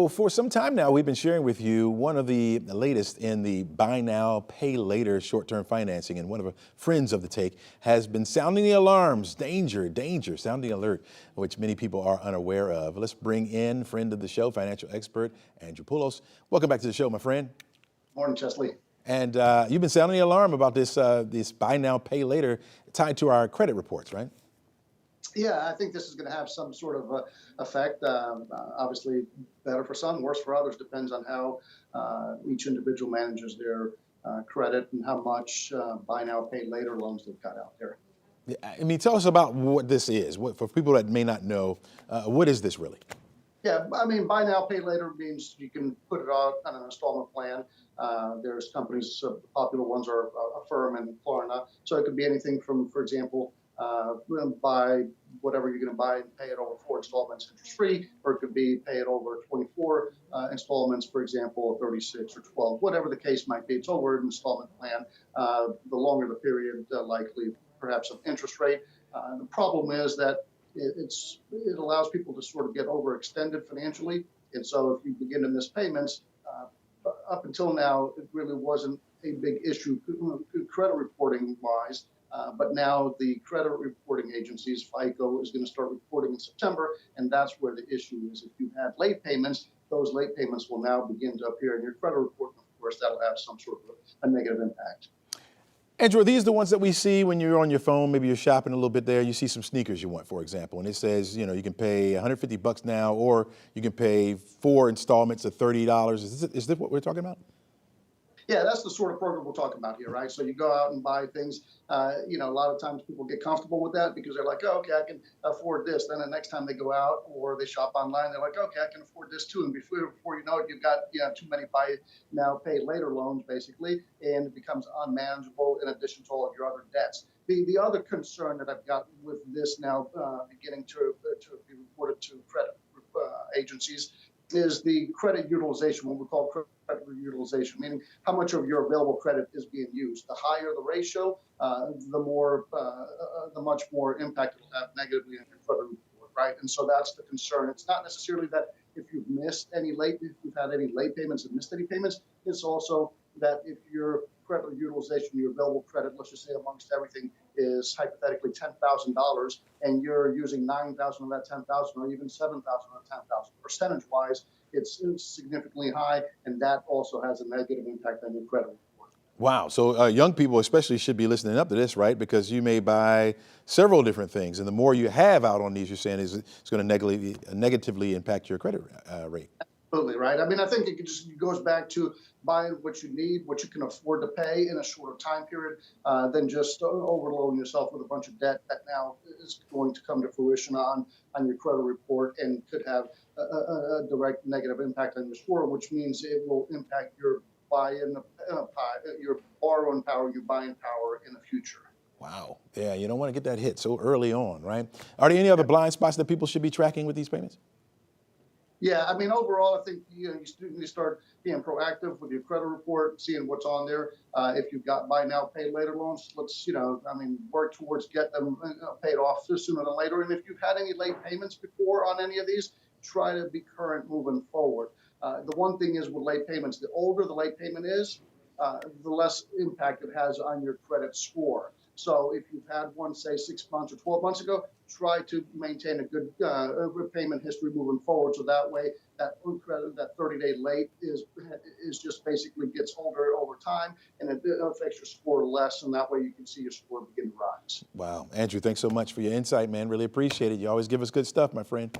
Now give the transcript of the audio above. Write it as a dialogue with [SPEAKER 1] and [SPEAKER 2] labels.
[SPEAKER 1] Well, for some time now, we've been sharing with you one of the latest in the buy now, pay later short-term financing. And one of our friends of the take has been sounding the alarms, danger, danger, sounding alert, which many people are unaware of. Let's bring in friend of the show, financial expert, Andrew Poulos. Welcome back to the show, my friend.
[SPEAKER 2] Morning, Chesley.
[SPEAKER 1] And you've been sounding the alarm about this buy now, pay later tied to our credit reports, right?
[SPEAKER 2] Yeah, I think this is going to have some sort of effect. Obviously, better for some, worse for others. Depends on how each individual manages their credit and how much buy now, pay later loans they've got out there.
[SPEAKER 1] Yeah, I mean, tell us about what this is. For people that may not know, what is this really?
[SPEAKER 2] Yeah, I mean, buy now, pay later means you can put it on an installment plan. There's companies, popular ones are Affirm and Klarna. So it could be anything from, for example, buy whatever you're going to buy and pay it over 4 installments interest free, or it could be pay it over 24 installments, for example, 36 or 12, whatever the case might be. It's over an installment plan. The longer the period, likely perhaps of interest rate. The problem is that it allows people to sort of get overextended financially. And so if you begin to miss payments, up until now, it really wasn't a big issue credit reporting wise. But now the credit reporting agencies, FICO, is going to start reporting in September. And that's where the issue is. If you had late payments, those late payments will now begin to appear in your credit report. And of course, that'll have some sort of a negative impact.
[SPEAKER 1] Andrew, are these the ones that we see when you're on your phone? Maybe you're shopping a little bit there. You see some sneakers you want, for example, and it says, you know, you can pay $150 now, or you can pay 4 installments of $30. Is this what we're talking about?
[SPEAKER 2] Yeah, that's the sort of program we're talking about here, right? So you go out and buy things. A lot of times people get comfortable with that because they're like, oh, okay, I can afford this. Then the next time they go out or they shop online, they're like, okay, I can afford this too. And before you know it, you've got too many buy now, pay later loans, basically, and it becomes unmanageable in addition to all of your other debts. The other concern that I've got with this now beginning to be reported to credit agencies is the credit utilization, what we call credit utilization, meaning how much of your available credit is being used. The higher the ratio, the much more impact it'll have negatively on your credit report, right? And so that's the concern. It's not necessarily that if you've had any late payments and missed any payments, it's also that if your credit utilization, your available credit, let's just say amongst everything, is hypothetically $10,000, and you're using 9,000 of that 10,000, or even 7,000 of that 10,000. Percentage-wise, it's significantly high, and that also has a negative impact on your credit report.
[SPEAKER 1] Wow. So young people especially should be listening up to this, right? Because you may buy several different things, and the more you have out on these, you're saying it's going to negatively impact your credit rate.
[SPEAKER 2] Absolutely, right. I mean, I think it goes back to buying what you need, what you can afford to pay in a shorter time period, than just overloading yourself with a bunch of debt that now is going to come to fruition on your credit report and could have a direct negative impact on your score, which means it will impact your your borrowing power, your buying power in the future.
[SPEAKER 1] Wow. Yeah, you don't want to get that hit so early on, right? Are there any other blind spots that people should be tracking with these payments?
[SPEAKER 2] Yeah, I mean, overall, I think you start being proactive with your credit report, seeing what's on there. If you've got buy now, pay later loans, let's work towards get them paid off sooner than later. And if you've had any late payments before on any of these, try to be current moving forward. The one thing is with late payments, the older the late payment is, the less impact it has on your credit score. So if you've had one, say 6 months or 12 months ago, try to maintain a good repayment history moving forward. So that way, that 30-day late is just basically gets older over time, and it affects your score less. And that way, you can see your score begin to rise.
[SPEAKER 1] Wow, Andrew, thanks so much for your insight, man. Really appreciate it. You always give us good stuff, my friend.